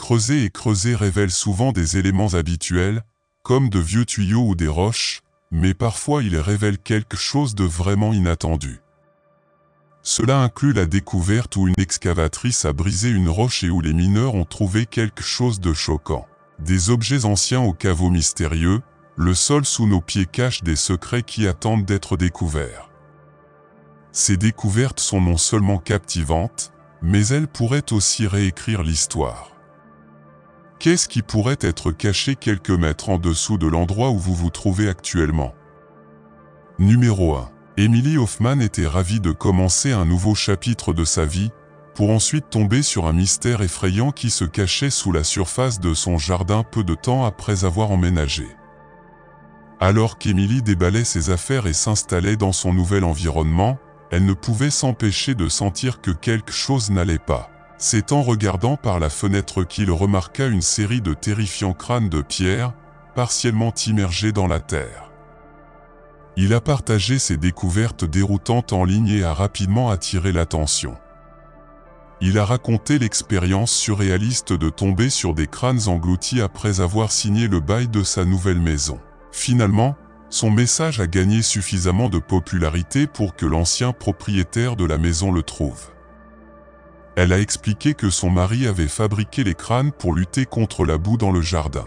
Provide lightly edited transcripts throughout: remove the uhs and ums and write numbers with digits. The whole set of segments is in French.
Creuser et creuser révèle souvent des éléments habituels, comme de vieux tuyaux ou des roches, mais parfois il révèle quelque chose de vraiment inattendu. Cela inclut la découverte où une excavatrice a brisé une roche et où les mineurs ont trouvé quelque chose de choquant. Des objets anciens aux caveaux mystérieux, le sol sous nos pieds cache des secrets qui attendent d'être découverts. Ces découvertes sont non seulement captivantes, mais elles pourraient aussi réécrire l'histoire. Qu'est-ce qui pourrait être caché quelques mètres en dessous de l'endroit où vous vous trouvez actuellement? Numéro 1. Emily Hoffman était ravie de commencer un nouveau chapitre de sa vie, pour ensuite tomber sur un mystère effrayant qui se cachait sous la surface de son jardin peu de temps après avoir emménagé. Alors qu'Emily déballait ses affaires et s'installait dans son nouvel environnement, elle ne pouvait s'empêcher de sentir que quelque chose n'allait pas. C'est en regardant par la fenêtre qu'il remarqua une série de terrifiants crânes de pierre, partiellement immergés dans la terre. Il a partagé ses découvertes déroutantes en ligne et a rapidement attiré l'attention. Il a raconté l'expérience surréaliste de tomber sur des crânes engloutis après avoir signé le bail de sa nouvelle maison. Finalement, son message a gagné suffisamment de popularité pour que l'ancien propriétaire de la maison le trouve. Elle a expliqué que son mari avait fabriqué les crânes pour lutter contre la boue dans le jardin.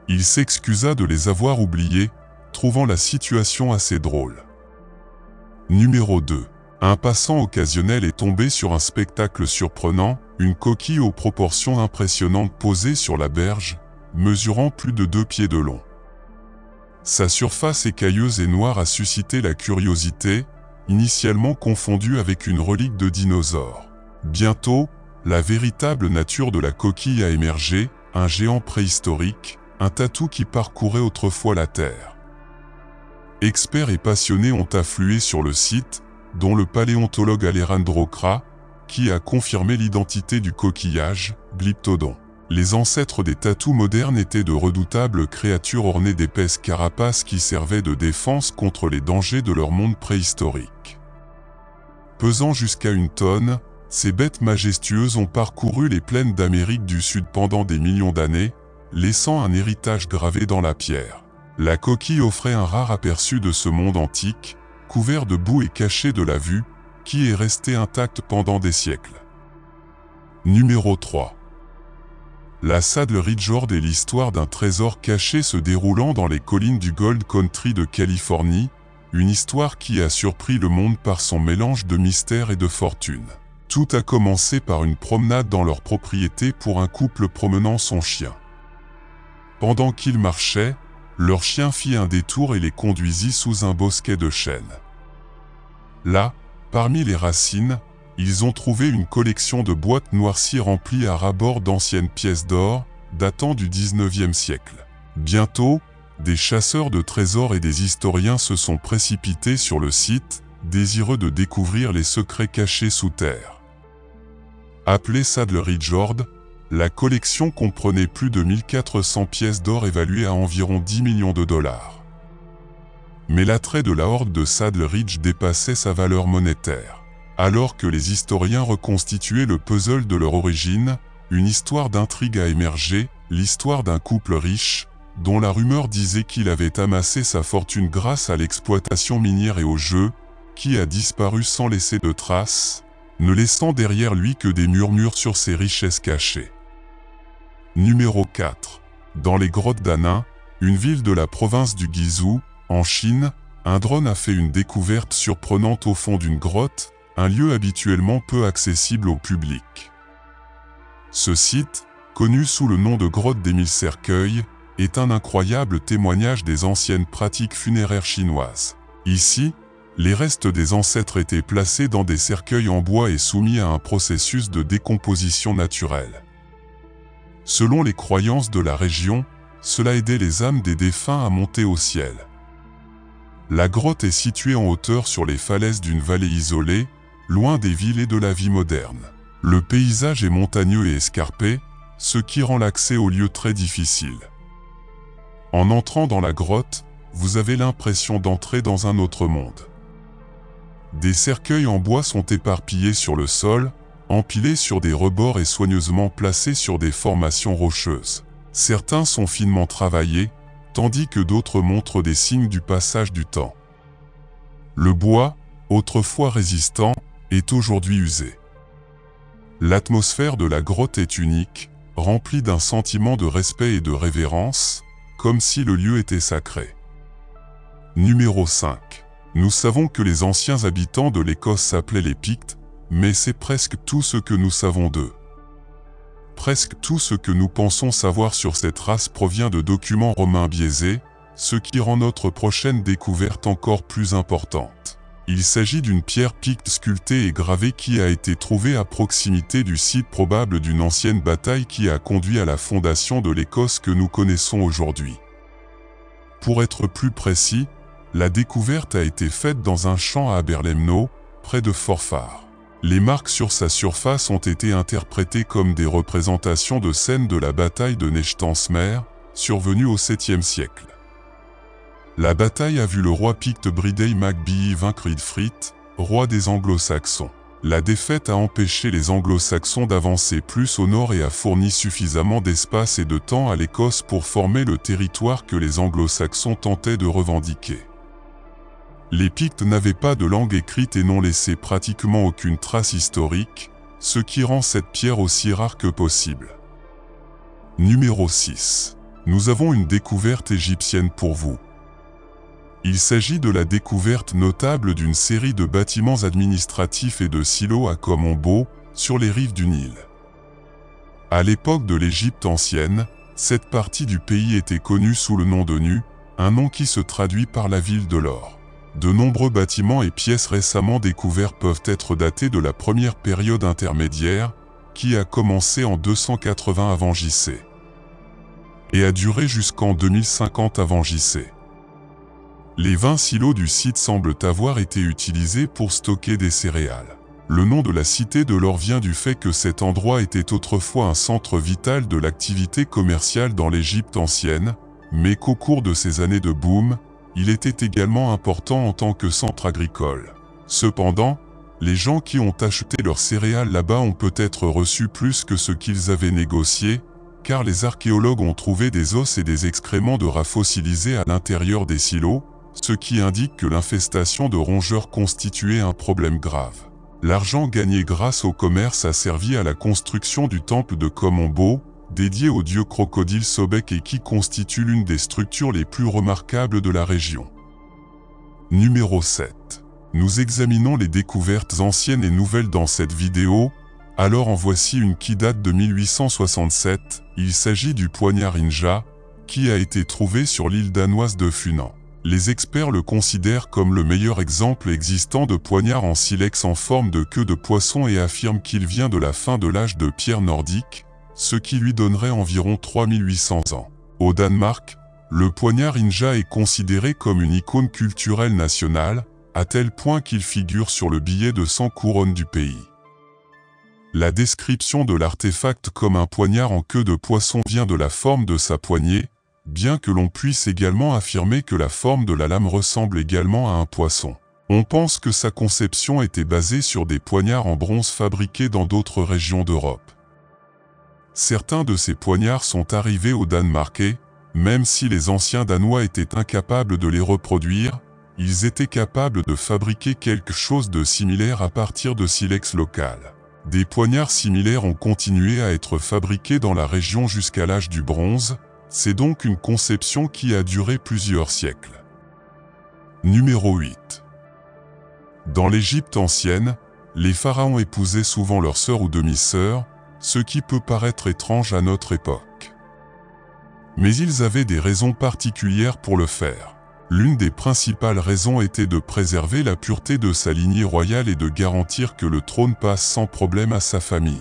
Il s'excusa de les avoir oubliés, trouvant la situation assez drôle. Numéro 2. Un passant occasionnel est tombé sur un spectacle surprenant, une coquille aux proportions impressionnantes posée sur la berge, mesurant plus de 2 pieds de long. Sa surface écailleuse et noire a suscité la curiosité, initialement confondue avec une relique de dinosaure. Bientôt, la véritable nature de la coquille a émergé, un géant préhistorique, un tatou qui parcourait autrefois la Terre. Experts et passionnés ont afflué sur le site, dont le paléontologue Alejandro Kra, qui a confirmé l'identité du coquillage, Glyptodon. Les ancêtres des tatous modernes étaient de redoutables créatures ornées d'épaisses carapaces qui servaient de défense contre les dangers de leur monde préhistorique. Pesant jusqu'à 1 tonne, ces bêtes majestueuses ont parcouru les plaines d'Amérique du Sud pendant des millions d'années, laissant un héritage gravé dans la pierre. La coquille offrait un rare aperçu de ce monde antique, couvert de boue et caché de la vue, qui est resté intact pendant des siècles. Numéro 3. La Saddle Ridge Hoard est l'histoire d'un trésor caché se déroulant dans les collines du Gold Country de Californie, une histoire qui a surpris le monde par son mélange de mystère et de fortune. Tout a commencé par une promenade dans leur propriété pour un couple promenant son chien. Pendant qu'ils marchaient, leur chien fit un détour et les conduisit sous un bosquet de chênes. Là, parmi les racines, ils ont trouvé une collection de boîtes noircies remplies à ras-bord d'anciennes pièces d'or, datant du XIXe siècle. Bientôt, des chasseurs de trésors et des historiens se sont précipités sur le site, désireux de découvrir les secrets cachés sous terre. Appelée Saddle Ridge Hoard, la collection comprenait plus de 1400 pièces d'or évaluées à environ 10 millions de dollars. Mais l'attrait de la horde de Saddle Ridge dépassait sa valeur monétaire. Alors que les historiens reconstituaient le puzzle de leur origine, une histoire d'intrigue a émergé, l'histoire d'un couple riche, dont la rumeur disait qu'il avait amassé sa fortune grâce à l'exploitation minière et au jeu, qui a disparu sans laisser de traces, ne laissant derrière lui que des murmures sur ses richesses cachées. Numéro 4. Dans les grottes d'Annin, une ville de la province du Guizhou, en Chine, un drone a fait une découverte surprenante au fond d'une grotte, un lieu habituellement peu accessible au public. Ce site, connu sous le nom de grotte des 1000 cercueils, est un incroyable témoignage des anciennes pratiques funéraires chinoises. Ici, les restes des ancêtres étaient placés dans des cercueils en bois et soumis à un processus de décomposition naturelle. Selon les croyances de la région, cela aidait les âmes des défunts à monter au ciel. La grotte est située en hauteur sur les falaises d'une vallée isolée, loin des villes et de la vie moderne. Le paysage est montagneux et escarpé, ce qui rend l'accès au lieu très difficile. En entrant dans la grotte, vous avez l'impression d'entrer dans un autre monde. Des cercueils en bois sont éparpillés sur le sol, empilés sur des rebords et soigneusement placés sur des formations rocheuses. Certains sont finement travaillés, tandis que d'autres montrent des signes du passage du temps. Le bois, autrefois résistant, est aujourd'hui usé. L'atmosphère de la grotte est unique, remplie d'un sentiment de respect et de révérence, comme si le lieu était sacré. Numéro 5. Nous savons que les anciens habitants de l'Écosse s'appelaient les Pictes, mais c'est presque tout ce que nous savons d'eux. Presque tout ce que nous pensons savoir sur cette race provient de documents romains biaisés, ce qui rend notre prochaine découverte encore plus importante. Il s'agit d'une pierre picte sculptée et gravée qui a été trouvée à proximité du site probable d'une ancienne bataille qui a conduit à la fondation de l'Écosse que nous connaissons aujourd'hui. Pour être plus précis, la découverte a été faite dans un champ à Aberlemno, près de Forfar. Les marques sur sa surface ont été interprétées comme des représentations de scènes de la bataille de Nechtansmer, survenue au 7e siècle. La bataille a vu le roi picte Bridey mac Bee vaincre Eadfrith, roi des Anglo-Saxons. La défaite a empêché les Anglo-Saxons d'avancer plus au nord et a fourni suffisamment d'espace et de temps à l'Écosse pour former le territoire que les Anglo-Saxons tentaient de revendiquer. Les Pictes n'avaient pas de langue écrite et n'ont laissé pratiquement aucune trace historique, ce qui rend cette pierre aussi rare que possible. Numéro 6. Nous avons une découverte égyptienne pour vous. Il s'agit de la découverte notable d'une série de bâtiments administratifs et de silos à Kom-Ombo, sur les rives du Nil. À l'époque de l'Égypte ancienne, cette partie du pays était connue sous le nom de Nu, un nom qui se traduit par la ville de l'or. De nombreux bâtiments et pièces récemment découverts peuvent être datés de la première période intermédiaire, qui a commencé en 280 avant JC, et a duré jusqu'en 2050 avant JC. Les 20 silos du site semblent avoir été utilisés pour stocker des céréales. Le nom de la cité de l'or vient du fait que cet endroit était autrefois un centre vital de l'activité commerciale dans l'Égypte ancienne, mais qu'au cours de ces années de boom, il était également important en tant que centre agricole. Cependant, les gens qui ont acheté leurs céréales là-bas ont peut-être reçu plus que ce qu'ils avaient négocié, car les archéologues ont trouvé des os et des excréments de rats fossilisés à l'intérieur des silos, ce qui indique que l'infestation de rongeurs constituait un problème grave. L'argent gagné grâce au commerce a servi à la construction du temple de Kom-Ombo, dédié au dieu crocodile Sobek et qui constitue l'une des structures les plus remarquables de la région. Numéro 7. Nous examinons les découvertes anciennes et nouvelles dans cette vidéo, alors en voici une qui date de 1867, il s'agit du poignard Inja, qui a été trouvé sur l'île danoise de Funan. Les experts le considèrent comme le meilleur exemple existant de poignard en silex en forme de queue de poisson et affirment qu'il vient de la fin de l'âge de pierre nordique, ce qui lui donnerait environ 3800 ans. Au Danemark, le poignard Inja est considéré comme une icône culturelle nationale, à tel point qu'il figure sur le billet de 100 couronnes du pays. La description de l'artefact comme un poignard en queue de poisson vient de la forme de sa poignée, bien que l'on puisse également affirmer que la forme de la lame ressemble également à un poisson. On pense que sa conception était basée sur des poignards en bronze fabriqués dans d'autres régions d'Europe. Certains de ces poignards sont arrivés au Danemark et, même si les anciens Danois étaient incapables de les reproduire, ils étaient capables de fabriquer quelque chose de similaire à partir de silex local. Des poignards similaires ont continué à être fabriqués dans la région jusqu'à l'âge du bronze, c'est donc une conception qui a duré plusieurs siècles. Numéro 8. Dans l'Égypte ancienne, les pharaons épousaient souvent leurs sœurs ou demi-sœurs, ce qui peut paraître étrange à notre époque. Mais ils avaient des raisons particulières pour le faire. L'une des principales raisons était de préserver la pureté de sa lignée royale et de garantir que le trône passe sans problème à sa famille.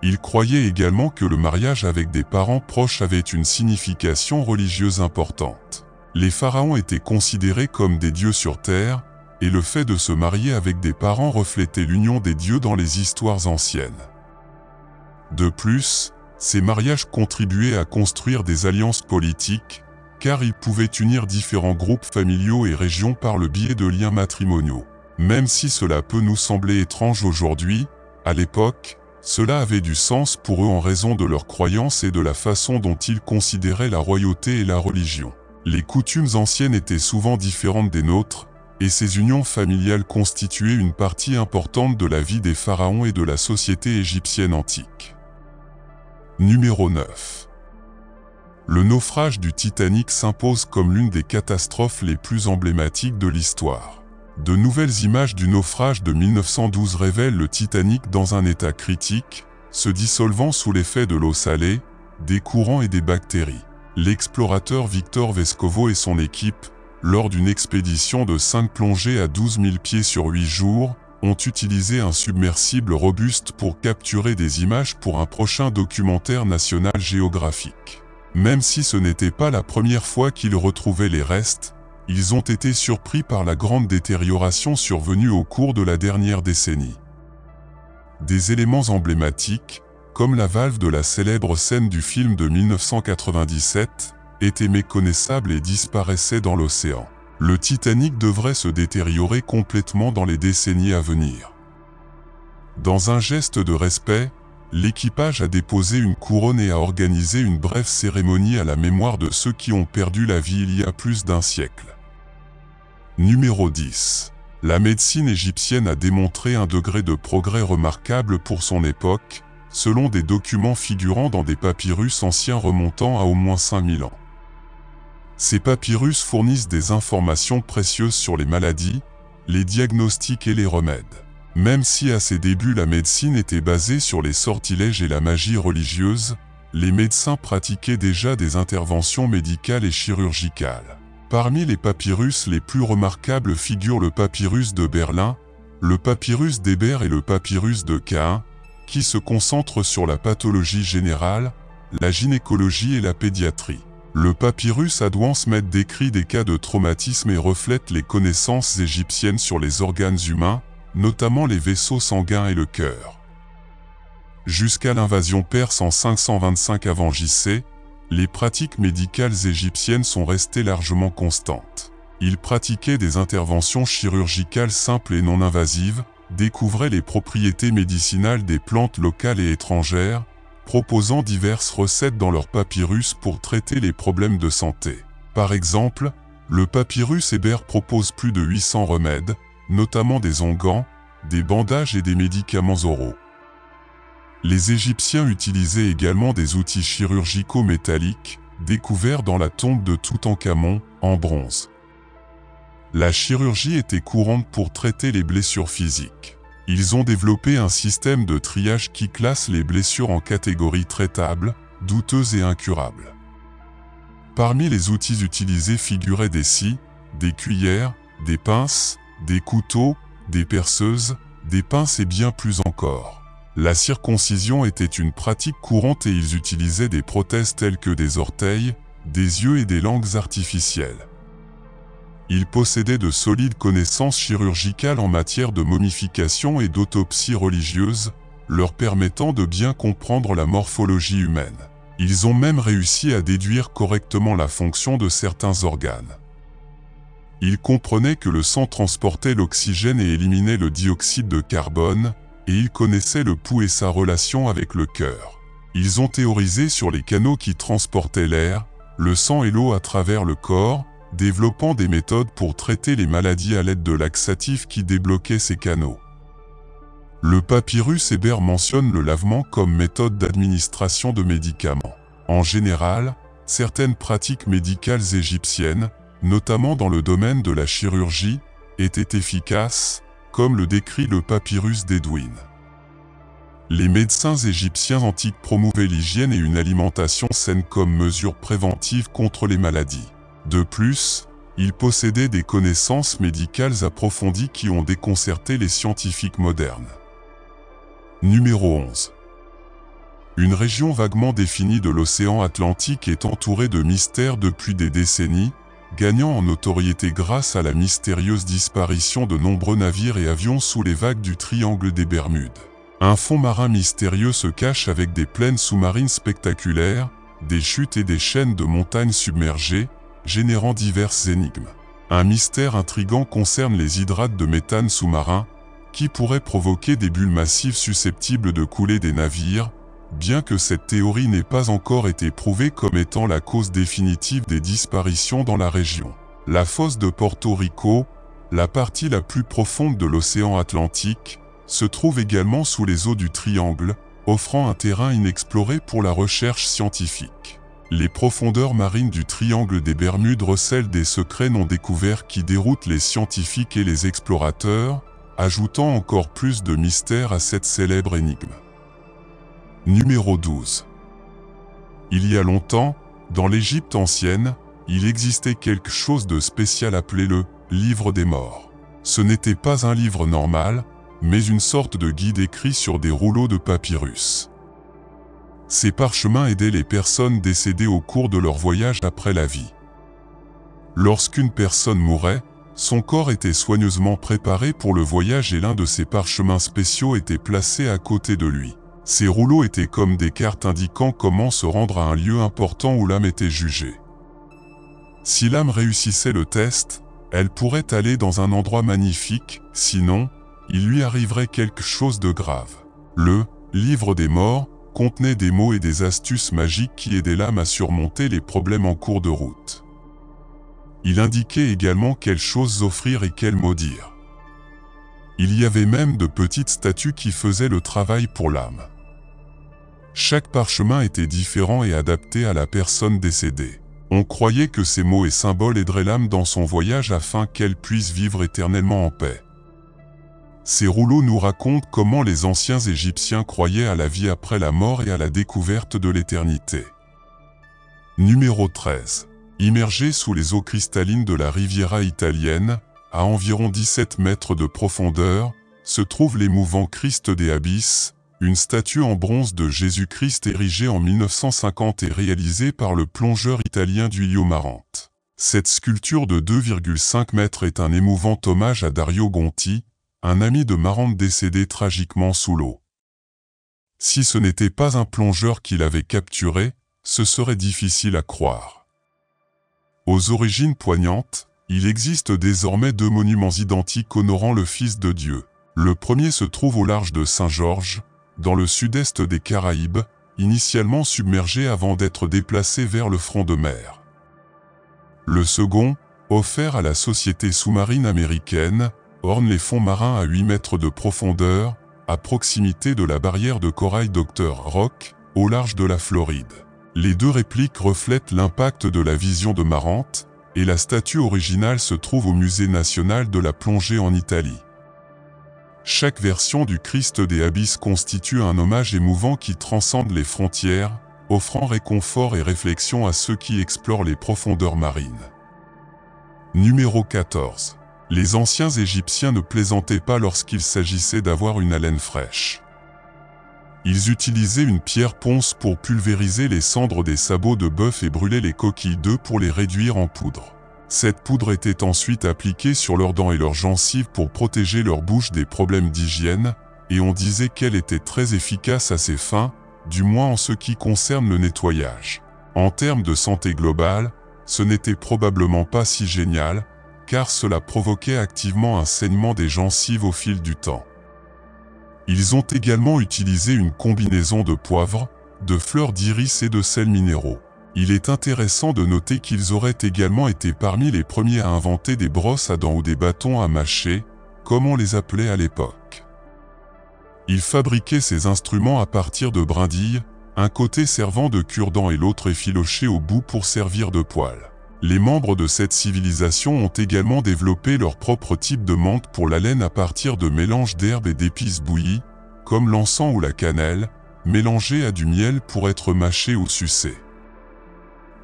Ils croyaient également que le mariage avec des parents proches avait une signification religieuse importante. Les pharaons étaient considérés comme des dieux sur terre, et le fait de se marier avec des parents reflétait l'union des dieux dans les histoires anciennes. De plus, ces mariages contribuaient à construire des alliances politiques, car ils pouvaient unir différents groupes familiaux et régions par le biais de liens matrimoniaux. Même si cela peut nous sembler étrange aujourd'hui, À l'époque, cela avait du sens pour eux en raison de leurs croyances et de la façon dont ils considéraient la royauté et la religion. Les coutumes anciennes étaient souvent différentes des nôtres, et ces unions familiales constituaient une partie importante de la vie des pharaons et de la société égyptienne antique. Numéro 9. Le naufrage du Titanic s'impose comme l'une des catastrophes les plus emblématiques de l'histoire. De nouvelles images du naufrage de 1912 révèlent le Titanic dans un état critique, se dissolvant sous l'effet de l'eau salée, des courants et des bactéries. L'explorateur Victor Vescovo et son équipe, lors d'une expédition de 5 plongées à 12 000 pieds sur 8 jours, ont utilisé un submersible robuste pour capturer des images pour un prochain documentaire national géographique. Même si ce n'était pas la première fois qu'ils retrouvaient les restes, ils ont été surpris par la grande détérioration survenue au cours de la dernière décennie. Des éléments emblématiques, comme la valve de la célèbre scène du film de 1997, étaient méconnaissables et disparaissaient dans l'océan. Le Titanic devrait se détériorer complètement dans les décennies à venir. Dans un geste de respect, l'équipage a déposé une couronne et a organisé une brève cérémonie à la mémoire de ceux qui ont perdu la vie il y a plus d'un siècle. Numéro 10. La médecine égyptienne a démontré un degré de progrès remarquable pour son époque, selon des documents figurant dans des papyrus anciens remontant à au moins 5000 ans. Ces papyrus fournissent des informations précieuses sur les maladies, les diagnostics et les remèdes. Même si à ses débuts la médecine était basée sur les sortilèges et la magie religieuse, les médecins pratiquaient déjà des interventions médicales et chirurgicales. Parmi les papyrus les plus remarquables figurent le papyrus de Berlin, le papyrus d'Héber et le papyrus de Caen, qui se concentrent sur la pathologie générale, la gynécologie et la pédiatrie. Le papyrus Adwansmet décrit des cas de traumatisme et reflète les connaissances égyptiennes sur les organes humains, notamment les vaisseaux sanguins et le cœur. Jusqu'à l'invasion perse en 525 avant JC, les pratiques médicales égyptiennes sont restées largement constantes. Ils pratiquaient des interventions chirurgicales simples et non invasives, découvraient les propriétés médicinales des plantes locales et étrangères, proposant diverses recettes dans leurs papyrus pour traiter les problèmes de santé. Par exemple, le papyrus Héber propose plus de 800 remèdes, notamment des onguents, des bandages et des médicaments oraux. Les Égyptiens utilisaient également des outils chirurgicaux métalliques, découverts dans la tombe de Toutankhamon, en bronze. La chirurgie était courante pour traiter les blessures physiques. Ils ont développé un système de triage qui classe les blessures en catégories traitables, douteuses et incurables. Parmi les outils utilisés figuraient des scies, des cuillères, des pinces, des couteaux, des perceuses, des pinces et bien plus encore. La circoncision était une pratique courante et ils utilisaient des prothèses telles que des orteils, des yeux et des langues artificielles. Ils possédaient de solides connaissances chirurgicales en matière de momification et d'autopsie religieuse, leur permettant de bien comprendre la morphologie humaine. Ils ont même réussi à déduire correctement la fonction de certains organes. Ils comprenaient que le sang transportait l'oxygène et éliminait le dioxyde de carbone, et ils connaissaient le pouls et sa relation avec le cœur. Ils ont théorisé sur les canaux qui transportaient l'air, le sang et l'eau à travers le corps, développant des méthodes pour traiter les maladies à l'aide de laxatifs qui débloquaient ces canaux. Le papyrus Héber mentionne le lavement comme méthode d'administration de médicaments. En général, certaines pratiques médicales égyptiennes, notamment dans le domaine de la chirurgie, étaient efficaces, comme le décrit le papyrus d'Edwin. Les médecins égyptiens antiques promouvaient l'hygiène et une alimentation saine comme mesure préventive contre les maladies. De plus, ils possédaient des connaissances médicales approfondies qui ont déconcerté les scientifiques modernes. Numéro 11. Une région vaguement définie de l'océan Atlantique est entourée de mystères depuis des décennies, gagnant en notoriété grâce à la mystérieuse disparition de nombreux navires et avions sous les vagues du triangle des Bermudes. Un fond marin mystérieux se cache avec des plaines sous-marines spectaculaires, des chutes et des chaînes de montagnes submergées, générant diverses énigmes. Un mystère intrigant concerne les hydrates de méthane sous-marins, qui pourrait provoquer des bulles massives susceptibles de couler des navires, bien que cette théorie n'ait pas encore été prouvée comme étant la cause définitive des disparitions dans la région. La fosse de Porto Rico, la partie la plus profonde de l'océan Atlantique, se trouve également sous les eaux du Triangle, offrant un terrain inexploré pour la recherche scientifique. Les profondeurs marines du Triangle des Bermudes recèlent des secrets non découverts qui déroutent les scientifiques et les explorateurs, ajoutant encore plus de mystère à cette célèbre énigme. Numéro 12. Il y a longtemps, dans l'Égypte ancienne, il existait quelque chose de spécial appelé le « Livre des morts ». Ce n'était pas un livre normal, mais une sorte de guide écrit sur des rouleaux de papyrus. Ces parchemins aidaient les personnes décédées au cours de leur voyage après la vie. Lorsqu'une personne mourait, son corps était soigneusement préparé pour le voyage et l'un de ces parchemins spéciaux était placé à côté de lui. Ces rouleaux étaient comme des cartes indiquant comment se rendre à un lieu important où l'âme était jugée. Si l'âme réussissait le test, elle pourrait aller dans un endroit magnifique, sinon, il lui arriverait quelque chose de grave. Le « Livre des morts » contenait des mots et des astuces magiques qui aidaient l'âme à surmonter les problèmes en cours de route. Il indiquait également quelles choses offrir et quels mots dire. Il y avait même de petites statues qui faisaient le travail pour l'âme. Chaque parchemin était différent et adapté à la personne décédée. On croyait que ces mots et symboles aideraient l'âme dans son voyage afin qu'elle puisse vivre éternellement en paix. Ces rouleaux nous racontent comment les anciens Égyptiens croyaient à la vie après la mort et à la découverte de l'éternité. Numéro 13. Immergé sous les eaux cristallines de la Riviera italienne, à environ 17 mètres de profondeur, se trouve l'émouvant Christ des Abysses, une statue en bronze de Jésus-Christ érigée en 1950 et réalisée par le plongeur italien Giulio Marante. Cette sculpture de 2,5 mètres est un émouvant hommage à Dario Gonti, un ami de Marante décédé tragiquement sous l'eau. Si ce n'était pas un plongeur qui l'avait capturé, ce serait difficile à croire. Aux origines poignantes, il existe désormais 2 monuments identiques honorant le Fils de Dieu. Le premier se trouve au large de Saint-Georges, dans le sud-est des Caraïbes, initialement submergé avant d'être déplacé vers le front de mer. Le second, offert à la Société sous-marine américaine, orne les fonds marins à 8 mètres de profondeur, à proximité de la barrière de corail Dr. Rock, au large de la Floride. Les 2 répliques reflètent l'impact de la vision de Marante, et la statue originale se trouve au Musée national de la plongée en Italie. Chaque version du Christ des Abysses constitue un hommage émouvant qui transcende les frontières, offrant réconfort et réflexion à ceux qui explorent les profondeurs marines. Numéro 14. Les anciens Égyptiens ne plaisantaient pas lorsqu'il s'agissait d'avoir une haleine fraîche. Ils utilisaient une pierre ponce pour pulvériser les cendres des sabots de bœuf et brûler les coquilles d'œufs pour les réduire en poudre. Cette poudre était ensuite appliquée sur leurs dents et leurs gencives pour protéger leur bouche des problèmes d'hygiène, et on disait qu'elle était très efficace à ces fins, du moins en ce qui concerne le nettoyage. En termes de santé globale, ce n'était probablement pas si génial, car cela provoquait activement un saignement des gencives au fil du temps. Ils ont également utilisé une combinaison de poivre, de fleurs d'iris et de sels minéraux. Il est intéressant de noter qu'ils auraient également été parmi les premiers à inventer des brosses à dents ou des bâtons à mâcher, comme on les appelait à l'époque. Ils fabriquaient ces instruments à partir de brindilles, un côté servant de cure-dents et l'autre effiloché au bout pour servir de poêle. Les membres de cette civilisation ont également développé leur propre type de menthe pour la laine à partir de mélanges d'herbes et d'épices bouillies, comme l'encens ou la cannelle, mélangés à du miel pour être mâchés ou sucés.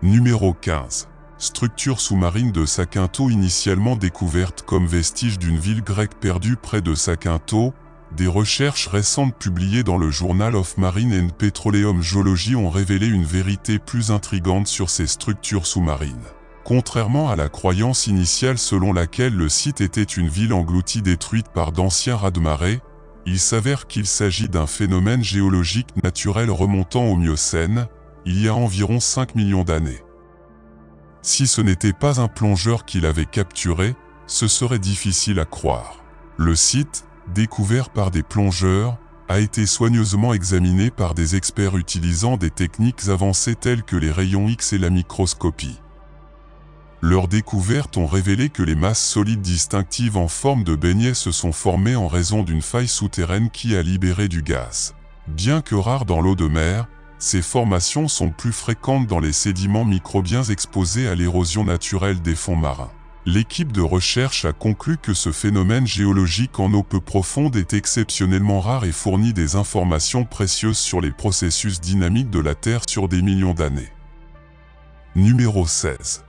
Numéro 15. Structure sous-marine de Zakynthos initialement découverte comme vestige d'une ville grecque perdue près de Zakynthos, des recherches récentes publiées dans le Journal of Marine and Petroleum Geology ont révélé une vérité plus intrigante sur ces structures sous-marines. Contrairement à la croyance initiale selon laquelle le site était une ville engloutie détruite par d'anciens raz-de-marée, il s'avère qu'il s'agit d'un phénomène géologique naturel remontant au Miocène, il y a environ 5 millions d'années. Si ce n'était pas un plongeur qui l'avait capturé, ce serait difficile à croire. Le site, découvert par des plongeurs, a été soigneusement examiné par des experts utilisant des techniques avancées telles que les rayons X et la microscopie. Leurs découvertes ont révélé que les masses solides distinctives en forme de beignets se sont formées en raison d'une faille souterraine qui a libéré du gaz. Bien que rares dans l'eau de mer, ces formations sont plus fréquentes dans les sédiments microbiens exposés à l'érosion naturelle des fonds marins. L'équipe de recherche a conclu que ce phénomène géologique en eau peu profonde est exceptionnellement rare et fournit des informations précieuses sur les processus dynamiques de la Terre sur des millions d'années. Numéro 16.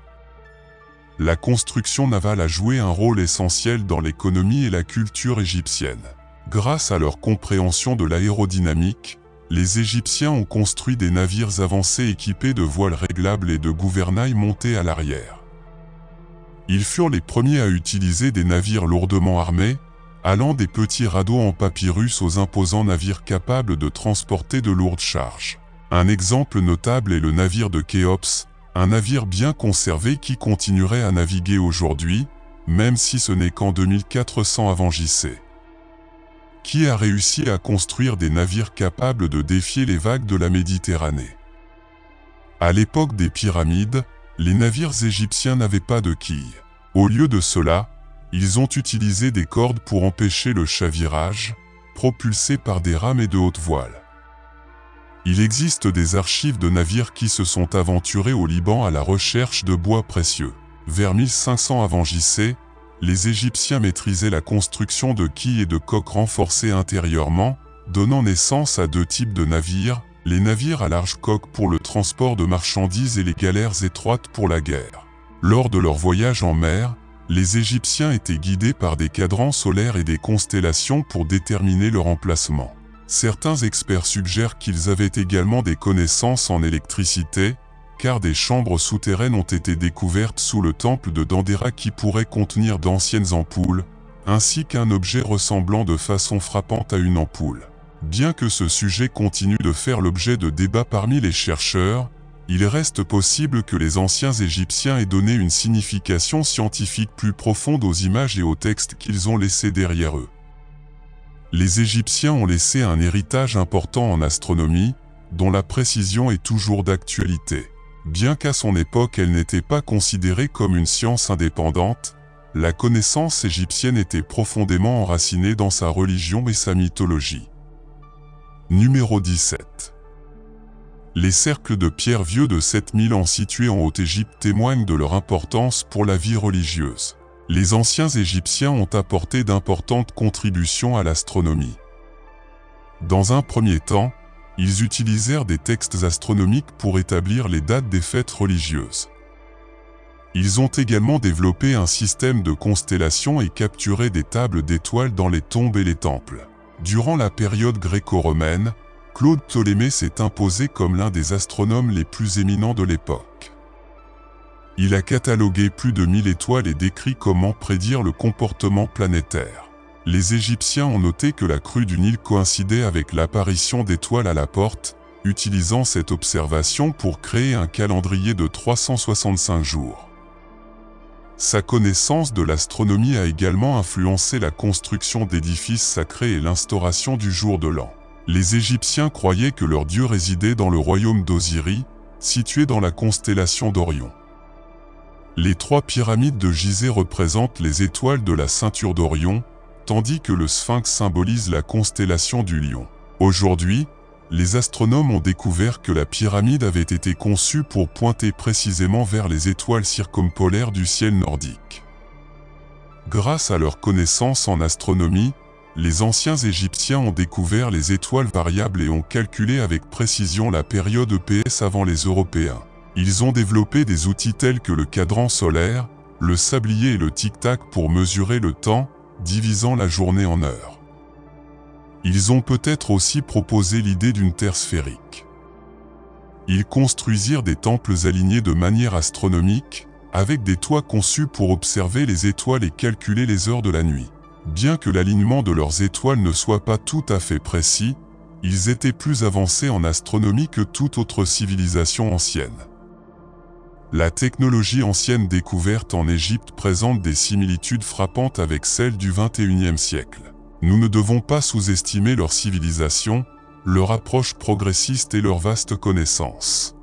La construction navale a joué un rôle essentiel dans l'économie et la culture égyptienne. Grâce à leur compréhension de l'aérodynamique, les Égyptiens ont construit des navires avancés équipés de voiles réglables et de gouvernails montés à l'arrière. Ils furent les premiers à utiliser des navires lourdement armés, allant des petits radeaux en papyrus aux imposants navires capables de transporter de lourdes charges. Un exemple notable est le navire de Khéops, un navire bien conservé qui continuerait à naviguer aujourd'hui, même si ce n'est qu'en 2400 avant JC. Qui a réussi à construire des navires capables de défier les vagues de la Méditerranée. À l'époque des pyramides, les navires égyptiens n'avaient pas de quilles. Au lieu de cela, ils ont utilisé des cordes pour empêcher le chavirage, propulsés par des rames et de hautes voiles. Il existe des archives de navires qui se sont aventurés au Liban à la recherche de bois précieux. Vers 1500 avant JC, les Égyptiens maîtrisaient la construction de quilles et de coques renforcées intérieurement, donnant naissance à deux types de navires, les navires à large coque pour le transport de marchandises et les galères étroites pour la guerre. Lors de leur voyage en mer, les Égyptiens étaient guidés par des cadrans solaires et des constellations pour déterminer leur emplacement. Certains experts suggèrent qu'ils avaient également des connaissances en électricité, car des chambres souterraines ont été découvertes sous le temple de Dendera qui pourraient contenir d'anciennes ampoules, ainsi qu'un objet ressemblant de façon frappante à une ampoule. Bien que ce sujet continue de faire l'objet de débats parmi les chercheurs, il reste possible que les anciens Égyptiens aient donné une signification scientifique plus profonde aux images et aux textes qu'ils ont laissés derrière eux. Les Égyptiens ont laissé un héritage important en astronomie, dont la précision est toujours d'actualité. Bien qu'à son époque elle n'était pas considérée comme une science indépendante, la connaissance égyptienne était profondément enracinée dans sa religion et sa mythologie. Numéro 17. Les cercles de pierre vieux de 7000 ans situés en Haute-Égypte témoignent de leur importance pour la vie religieuse. Les anciens Égyptiens ont apporté d'importantes contributions à l'astronomie. Dans un premier temps, ils utilisèrent des textes astronomiques pour établir les dates des fêtes religieuses. Ils ont également développé un système de constellations et capturé des tables d'étoiles dans les tombes et les temples. Durant la période gréco-romaine, Claude Ptolémée s'est imposé comme l'un des astronomes les plus éminents de l'époque. Il a catalogué plus de 1000 étoiles et décrit comment prédire le comportement planétaire. Les Égyptiens ont noté que la crue du Nil coïncidait avec l'apparition d'étoiles à la porte, utilisant cette observation pour créer un calendrier de 365 jours. Sa connaissance de l'astronomie a également influencé la construction d'édifices sacrés et l'instauration du jour de l'an. Les Égyptiens croyaient que leur dieu résidait dans le royaume d'Osiris, situé dans la constellation d'Orion. Les 3 pyramides de Gizeh représentent les étoiles de la ceinture d'Orion, tandis que le sphinx symbolise la constellation du Lion. Aujourd'hui, les astronomes ont découvert que la pyramide avait été conçue pour pointer précisément vers les étoiles circumpolaires du ciel nordique. Grâce à leur connaissance en astronomie, les anciens Égyptiens ont découvert les étoiles variables et ont calculé avec précision la période EPS avant les Européens. Ils ont développé des outils tels que le cadran solaire, le sablier et le tic-tac pour mesurer le temps, divisant la journée en heures. Ils ont peut-être aussi proposé l'idée d'une Terre sphérique. Ils construisirent des temples alignés de manière astronomique, avec des toits conçus pour observer les étoiles et calculer les heures de la nuit. Bien que l'alignement de leurs étoiles ne soit pas tout à fait précis, ils étaient plus avancés en astronomie que toute autre civilisation ancienne. La technologie ancienne découverte en Égypte présente des similitudes frappantes avec celle du XXIe siècle. Nous ne devons pas sous-estimer leur civilisation, leur approche progressiste et leur vaste connaissance.